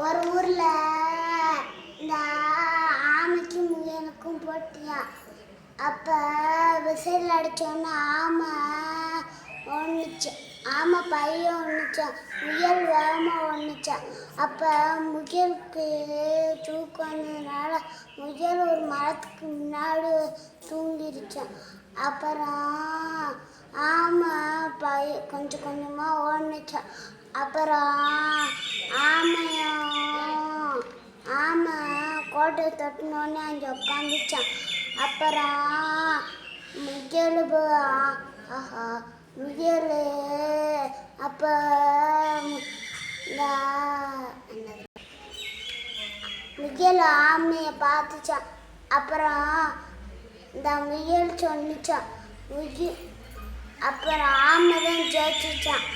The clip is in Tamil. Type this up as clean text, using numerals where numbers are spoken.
ஒரு ஊரில் இந்த ஆமைக்கும் முயலுக்கும் போட்டியா. அப்போ விசில் அடித்தோன்னே ஆமை பையன் ஒன்றுச்சான், முயல் வேகமாக ஒன்றுச்சான். அப்போ முயலுக்கு தூக்கம் வந்ததுனால முயல் ஒரு மரத்துக்கு முன்னாடி தூங்கிருச்சான். அப்புறம் ஆமை கொஞ்சம் கொஞ்சமாக ஓடுனுச்சான். அப்புறம் ஆமை கோட்டை தொட்டினோடனே அங்கே உட்காந்துச்சான். அப்புறம் முயல் அப்போ முயல் ஆமையை பார்த்துச்சான். அப்புறம் இந்த முயல் சொன்னிச்சான், அப்புறம் ஆமை தான் ஜெயிச்சிச்சான்.